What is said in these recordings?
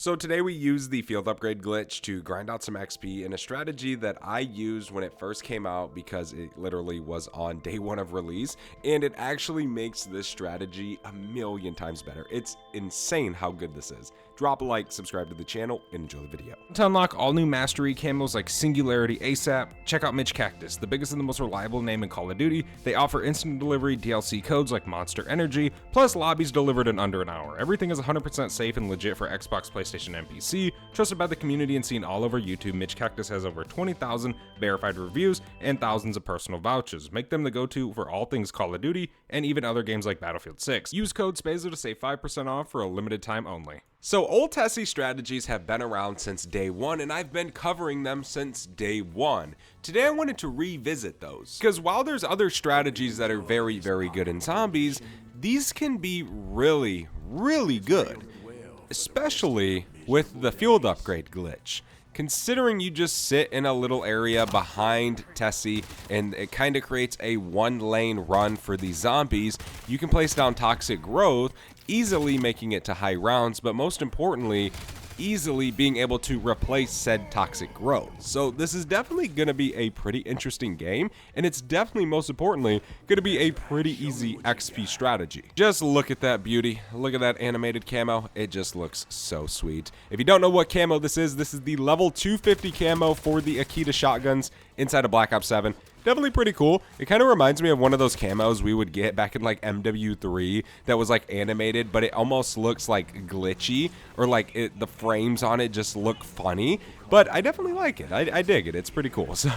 So today we use the field upgrade glitch to grind out some XP in a strategy that I used when it first came out because it literally was on day one of release, and it actually makes this strategy a million times better. It's insane how good this is. Drop a like, subscribe to the channel, and enjoy the video. To unlock all new mastery camos like Singularity ASAP, check out Mitch Cactus, the biggest and the most reliable name in Call of Duty. They offer instant delivery DLC codes like Monster Energy, plus lobbies delivered in under an hour. Everything is 100% safe and legit for Xbox, PlayStation, and PC. Trusted by the community and seen all over YouTube, Mitch Cactus has over 20,000 verified reviews and thousands of personal vouchers. Make them the go-to for all things Call of Duty and even other games like Battlefield 6. Use code SPAZO to save 5% off for a limited time only. So old Tessie strategies have been around since day one, and I've been covering them since day one. Today I wanted to revisit those, because while there's other strategies that are very, very good in zombies, these can be really, really good, especially with the field upgrade glitch. Considering you just sit in a little area behind Tessie and it kind of creates a one-lane run for these zombies, you can place down toxic growth, easily making it to high rounds, but most importantly, easily being able to replace said toxic growth. So this is definitely going to be a pretty interesting game, and it's definitely, most importantly, going to be a pretty easy XP strategy. Just look at that beauty. Look at that animated camo. It just looks so sweet. If you don't know what camo this is the level 250 camo for the Akita shotguns inside of Black Ops 7. Definitely pretty cool. It kind of reminds me of one of those camos we would get back in like MW3 that was like animated, but it almost looks like glitchy, or like the frames on it just look funny. But I definitely like it. I dig it. It's pretty cool. So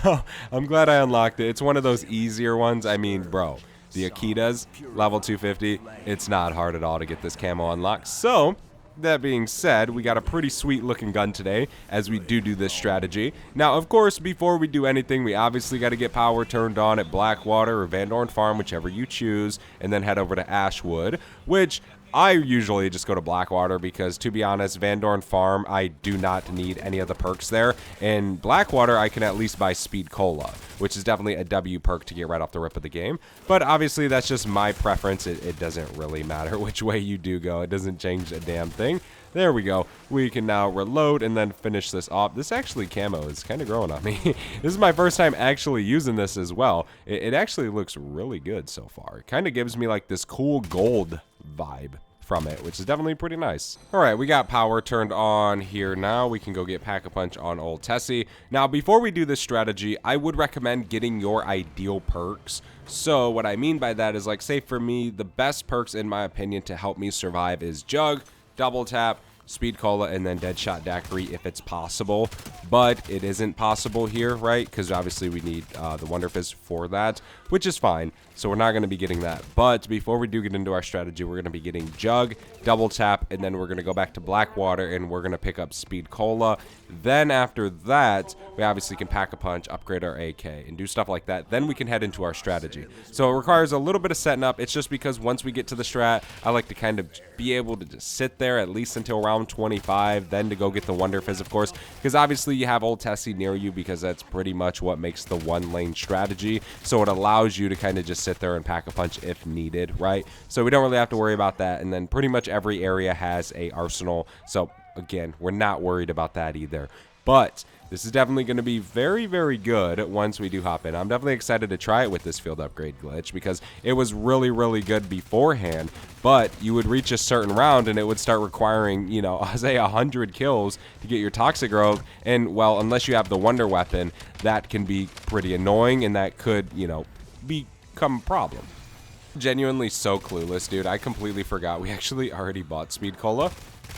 I'm glad I unlocked it. It's one of those easier ones. I mean, bro, the Akitas, level 250, it's not hard at all to get this camo unlocked. So that being said, we got a pretty sweet looking gun today as we do this strategy. Now, of course, before we do anything, we obviously got to get power turned on at Blackwater or Van Dorn Farm, whichever you choose, and then head over to Ashwood, which I usually just go to Blackwater because, to be honest, Van Dorn Farm, I do not need any of the perks there. And Blackwater, I can at least buy Speed Cola, which is definitely a W perk to get right off the rip of the game. But obviously, that's just my preference. It doesn't really matter which way you do go. It doesn't change a damn thing. There we go. We can now reload and then finish this off. This actually camo is kind of growing on me. This is my first time actually using this as well. It actually looks really good so far. It kind of gives me like this cool gold vibe from it, which is definitely pretty nice. All right, we got power turned on here now. We can go get Pack-a-Punch on old Tessie. Now, before we do this strategy, I would recommend getting your ideal perks. So what I mean by that is, like, say for me, the best perks in my opinion to help me survive is Jug, Double Tap, Speed Cola, and then Deadshot Daiquiri if it's possible. But it isn't possible here, right? Because obviously we need the Wonder Fizz for that, which is fine. So we're not going to be getting that. But before we do get into our strategy, we're going to be getting Jug, Double Tap, and then we're going to go back to Blackwater and we're going to pick up Speed Cola. Then after that, we obviously can Pack-a-Punch, upgrade our AK, and do stuff like that. Then we can head into our strategy. So it requires a little bit of setting up. It's just because once we get to the strat, I like to kind of be able to just sit there at least until round 25, then to go get the Wonder Fizz, of course, because obviously you have old Tessie near you because that's pretty much what makes the one lane strategy. So it allows you to kind of just sit there and Pack-a-Punch if needed, right? So we don't really have to worry about that. And then pretty much every area has a arsenal. So again, we're not worried about that either. But this is definitely going to be very, very good once we do hop in. I'm definitely excited to try it with this field upgrade glitch because it was really, really good beforehand. But you would reach a certain round and it would start requiring, you know, say 100 kills to get your toxic growth. And, well, unless you have the wonder weapon, that can be pretty annoying and that could, you know, become a problem. Genuinely so clueless, dude. I completely forgot we actually already bought Speed Cola.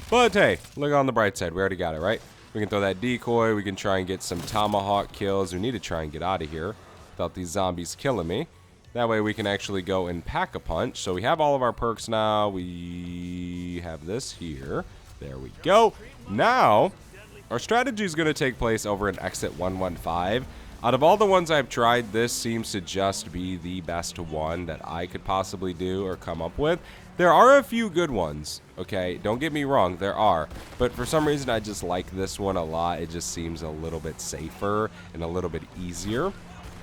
But hey, look on the bright side. We already got it, right? We can throw that decoy. We can try and get some tomahawk kills. We need to try and get out of here without these zombies killing me. That way we can actually go and Pack-a-Punch. So we have all of our perks now. We have this here. There we go. Now, our strategy is going to take place over in Exit 115. Out of all the ones I've tried, this seems to just be the best one that I could possibly do or come up with. There are a few good ones, okay? Don't get me wrong, there are. But for some reason, I just like this one a lot. It just seems a little bit safer and a little bit easier.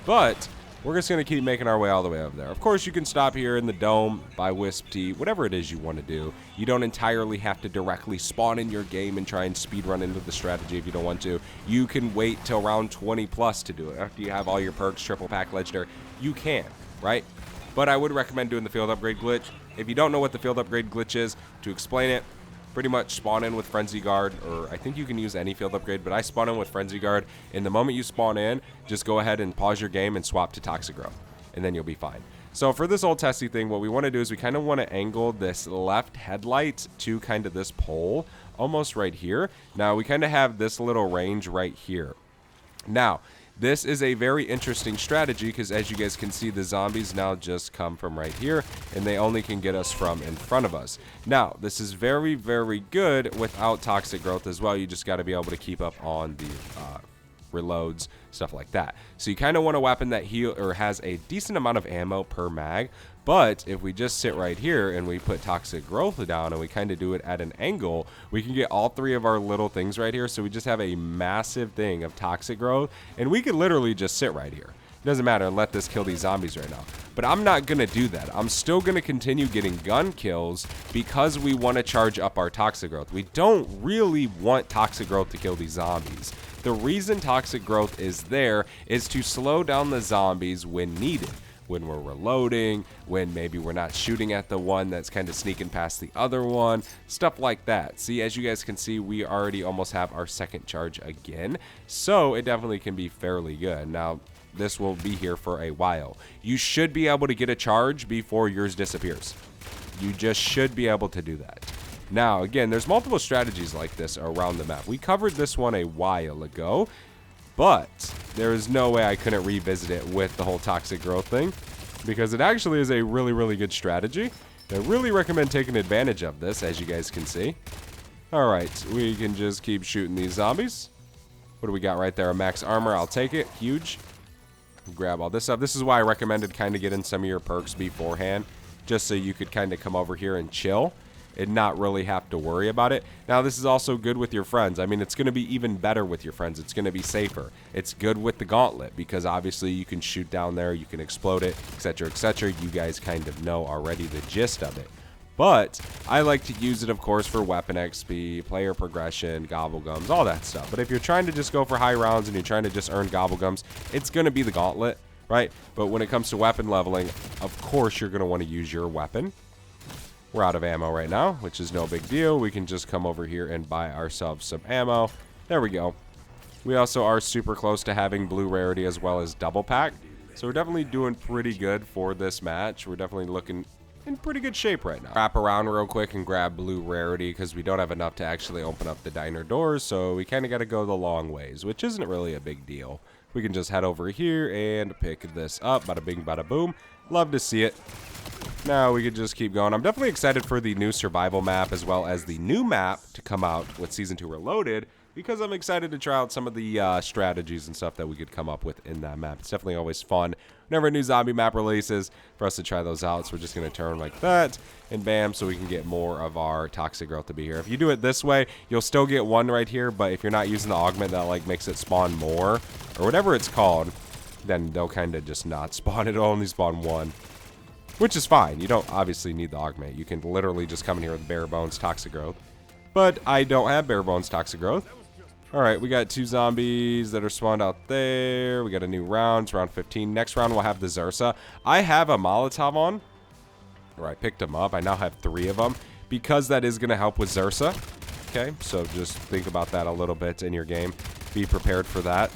But we're just going to keep making our way all the way over there. Of course, you can stop here in the dome, buy Wisp Tea, whatever it is you want to do. You don't entirely have to directly spawn in your game and try and speed run into the strategy if you don't want to. You can wait till round 20 plus to do it. After you have all your perks, triple pack, legendary, you can, right? But I would recommend doing the field upgrade glitch. If you don't know what the field upgrade glitch is, to explain it, pretty much spawn in with Frenzy Guard, or I think you can use any field upgrade, but I spawn in with Frenzy Guard, and the moment you spawn in, just go ahead and pause your game and swap to Toxic Growth, and then you'll be fine. So for this old testy thing, what we want to do is we kind of want to angle this left headlight to kind of this pole, almost right here. Now, we kind of have this little range right here. Now, this is a very interesting strategy because as you guys can see, the zombies now just come from right here and they only can get us from in front of us. Now, this is very, very good without Toxic Growth as well. You just got to be able to keep up on the reloads, stuff like that. So you kind of want a weapon that heal or has a decent amount of ammo per mag. But if we just sit right here and we put Toxic Growth down and we kind of do it at an angle, we can get all three of our little things right here. So we just have a massive thing of Toxic Growth, and we could literally just sit right here. It doesn't matter, let this kill these zombies right now. But I'm not going to do that. I'm still going to continue getting gun kills because we want to charge up our Toxic Growth. We don't really want Toxic Growth to kill these zombies. The reason Toxic Growth is there is to slow down the zombies when needed. When we're reloading, when maybe we're not shooting at the one that's kind of sneaking past the other one, stuff like that. See, as you guys can see, we already almost have our second charge again, so it definitely can be fairly good. Now, this will be here for a while. You should be able to get a charge before yours disappears. You just should be able to do that. Now, again, there's multiple strategies like this around the map. We covered this one a while ago, but there is no way I couldn't revisit it with the whole Toxic Growth thing because it actually is a really, really good strategy. I really recommend taking advantage of this, as you guys can see. All right, we can just keep shooting these zombies. What do we got right there? A max armor. I'll take it. Huge. Grab all this stuff. This is why I recommended kind of getting some of your perks beforehand, just so you could kind of come over here and chill and not really have to worry about it. Now, this is also good with your friends. I mean, it's going to be even better with your friends. It's going to be safer. It's good with the gauntlet because obviously you can shoot down there, you can explode it, etc., etc. You guys kind of know already the gist of it. But I like to use it, of course, for weapon XP, player progression, gobblegums, all that stuff. But if you're trying to just go for high rounds and you're trying to just earn gobblegums, it's going to be the gauntlet, right? But when it comes to weapon leveling, of course you're going to want to use your weapon. We're out of ammo right now, which is no big deal. We can just come over here and buy ourselves some ammo. There we go. We also are super close to having blue rarity as well as double pack. So we're definitely doing pretty good for this match. We're definitely looking in pretty good shape right now. Wrap around real quick and grab blue rarity because we don't have enough to actually open up the diner doors. So we kind of got to go the long ways, which isn't really a big deal. We can just head over here and pick this up. Bada bing, bada boom. Love to see it. Now we could just keep going. I'm definitely excited for the new survival map as well as the new map to come out with Season 2 Reloaded because I'm excited to try out some of the strategies and stuff that we could come up with in that map. It's definitely always fun whenever a new zombie map releases for us to try those out. So we're just going to turn like that and bam, so we can get more of our Toxic Growth to be here. If you do it this way, you'll still get one right here, but if you're not using the augment that like makes it spawn more or whatever it's called, then they'll kind of just not spawn. It'll only spawn one. Which is fine. You don't obviously need the augment. You can literally just come in here with bare bones Toxic Growth. But I don't have bare bones Toxic Growth. Alright, we got 2 zombies that are spawned out there. We got a new round. It's round 15. Next round we'll have the Zursa. I have a Molotov on. Or I picked them up. I now have 3 of them. Because that is going to help with Zursa. Okay, so just think about that a little bit in your game. Be prepared for that.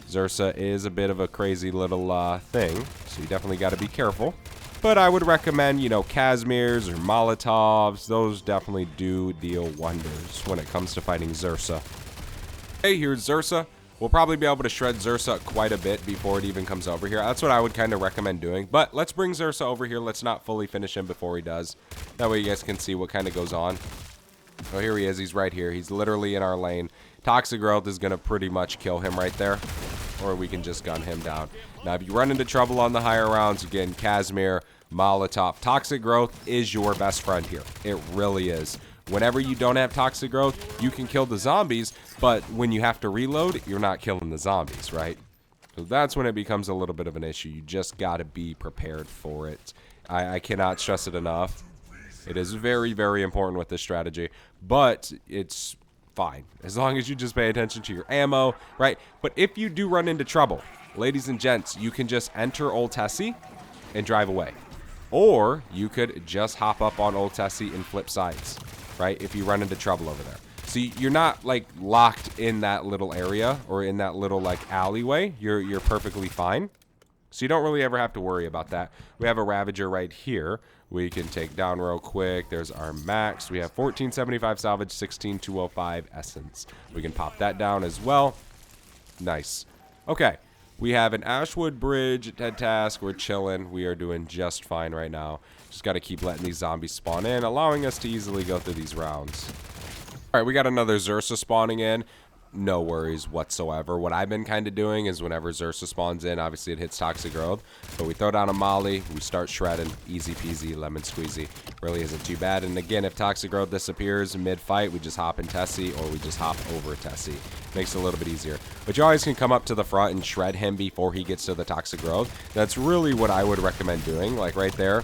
Zursa is a bit of a crazy little thing. So you definitely got to be careful. But I would recommend, you know, Casimirs or Molotovs. Those definitely do deal wonders when it comes to fighting Zursa. Okay, here's Zursa. We'll probably be able to shred Zursa quite a bit before it even comes over here. That's what I would kind of recommend doing. But let's bring Zursa over here. Let's not fully finish him before he does. That way you guys can see what kind of goes on. Oh, here he is. He's right here. He's literally in our lane. Toxic Growth is going to pretty much kill him right there. Or we can just gun him down. Now, if you run into trouble on the higher rounds, again, Casimir, Molotov, Toxic Growth is your best friend here. It really is. Whenever you don't have Toxic Growth, you can kill the zombies, but when you have to reload, you're not killing the zombies, right? So that's when it becomes a little bit of an issue. You just got to be prepared for it. I cannot stress it enough. It is very, very important with this strategy, but it's fine as long as you just pay attention to your ammo, right? But if you do run into trouble, ladies and gents, you can just enter Old Tessie and drive away. Or you could just hop up on Old Tessie and flip sides, right? If you run into trouble over there. So you're not like locked in that little area or in that little like alleyway. You're perfectly fine. So you don't really ever have to worry about that. We have a Ravager right here. We can take down real quick. There's our max. We have 1475 salvage, 16205 essence. We can pop that down as well. Nice. Okay. We have an Ashwood Bridge dead task. We're chilling. We are doing just fine right now. Just got to keep letting these zombies spawn in, allowing us to easily go through these rounds. All right, we got another Zersa spawning in. No worries whatsoever. What I've been kind of doing is whenever Zersa spawns in, obviously it hits Toxic Growth, but we throw down a Molly, we start shredding, easy peasy, lemon squeezy. Really isn't too bad. And again, if Toxic Growth disappears mid-fight, we just hop in Tessie or we just hop over Tessie. Makes it a little bit easier. But you always can come up to the front and shred him before he gets to the Toxic Growth. That's really what I would recommend doing. Like right there,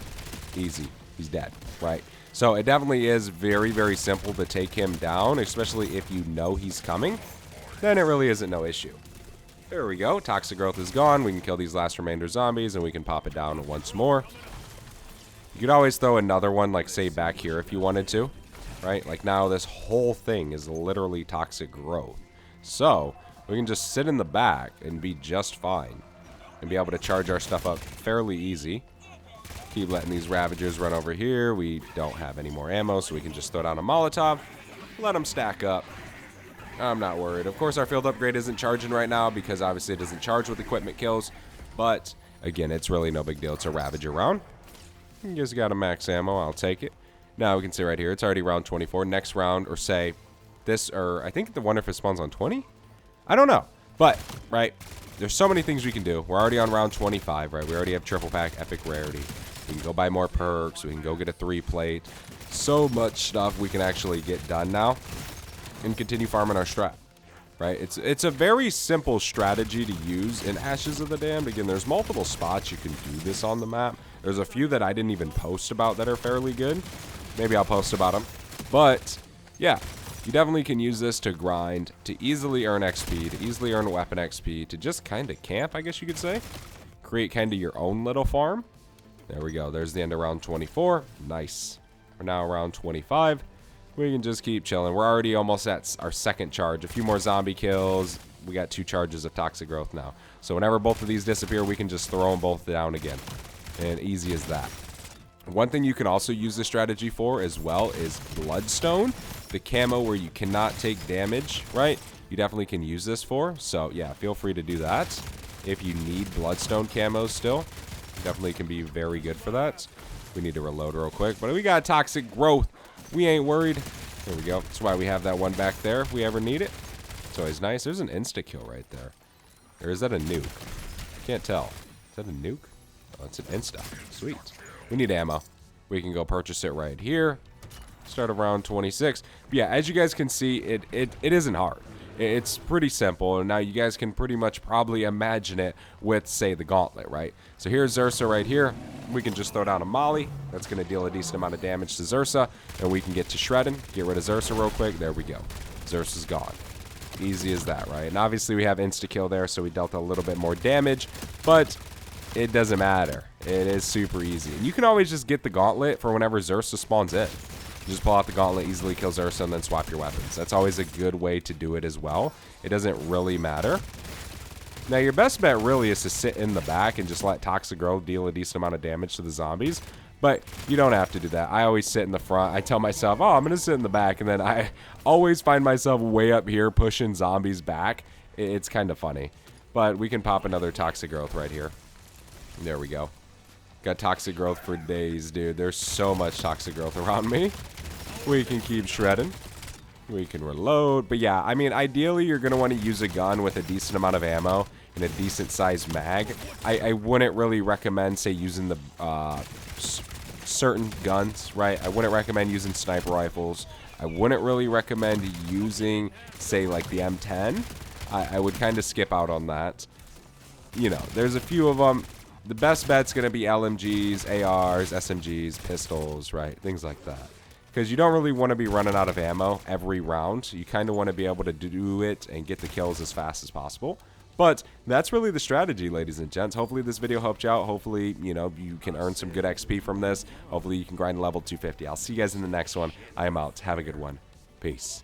easy. He's dead, right? So it definitely is very, very simple to take him down, especially if you know he's coming. Then it really isn't no issue. There we go. Toxic Growth is gone. We can kill these last remainder zombies, and we can pop it down once more. You could always throw another one, like, say, back here if you wanted to. Right? Like, now this whole thing is literally Toxic Growth. So, we can just sit in the back and be just fine. And be able to charge our stuff up fairly easy. Keep letting these Ravagers run over here. We don't have any more ammo, so we can just throw down a Molotov. Let them stack up. I'm not worried. Of course, our field upgrade isn't charging right now because obviously it doesn't charge with equipment kills. But, again, it's really no big deal. It's a Ravager round. You just got a max ammo. I'll take it. Now we can see right here. It's already round 24. Next round, or say this, or I think the wonder if it spawns on 20? I don't know. But, right, there's so many things we can do. We're already on round 25, right? We already have triple pack epic rarity. We can go buy more perks. We can go get a 3-plate. So much stuff we can actually get done now. And continue farming our strat, right? It's a very simple strategy to use in Ashes of the Damned. Again, there's multiple spots you can do this on the map. There's a few that I didn't even post about that are fairly good. Maybe I'll post about them. But, yeah, you definitely can use this to grind, to easily earn XP, to easily earn weapon XP, to just kind of camp, I guess you could say. Create kind of your own little farm. There we go. There's the end of round 24. Nice. We're now around 25. We can just keep chilling. We're already almost at our second charge. A few more zombie kills. We got 2 charges of Toxic Growth now. So whenever both of these disappear, we can just throw them both down again. And easy as that. One thing you can also use this strategy for as well is Bloodstone. The camo where you cannot take damage, right? You definitely can use this for. So yeah, feel free to do that. If you need Bloodstone camos still, definitely can be very good for that. We need to reload real quick. But we got Toxic Growth. We ain't worried. There we go. That's why we have that one back there if we ever need it. It's always nice. There's an insta-kill right there. Or is that a nuke? Can't tell. Is that a nuke? Oh, it's an insta. Sweet. We need ammo. We can go purchase it right here. Start around 26. But yeah, as you guys can see, it isn't hard. It's pretty simple, and now you guys can pretty much probably imagine it with, say, the gauntlet, right? So here's Zersa right here. We can just throw down a Molly. That's going to deal a decent amount of damage to Zersa, and we can get to shredding. Get rid of Zersa real quick. There we go. Zersa's gone. Easy as that, right? And obviously we have insta-kill there, so we dealt a little bit more damage, but it doesn't matter. It is super easy. And you can always just get the gauntlet for whenever Zersa spawns in. Just pull out the gauntlet, easily kill Zersa, and then swap your weapons. That's always a good way to do it as well. It doesn't really matter. Now, your best bet really is to sit in the back and just let Toxic Growth deal a decent amount of damage to the zombies. But you don't have to do that. I always sit in the front. I tell myself, oh, I'm going to sit in the back. And then I always find myself way up here pushing zombies back. It's kind of funny. But we can pop another Toxic Growth right here. There we go. Got Toxic Growth for days, dude. There's so much Toxic Growth around me. We can keep shredding. We can reload. But yeah, I mean, ideally, you're going to want to use a gun with a decent amount of ammo and a decent sized mag. I wouldn't really recommend, say, using the certain guns, right? I wouldn't recommend using sniper rifles. I wouldn't really recommend using, say, like the M10. I would kind of skip out on that. you know, there's a few of them. The best bet's going to be LMGs, ARs, SMGs, pistols, right? Things like that. Because you don't really want to be running out of ammo every round. You kind of want to be able to do it and get the kills as fast as possible. But that's really the strategy, ladies and gents. Hopefully this video helped you out. Hopefully, you know, you can earn some good XP from this. Hopefully you can grind level 250. I'll see you guys in the next one. I am out. Have a good one. Peace.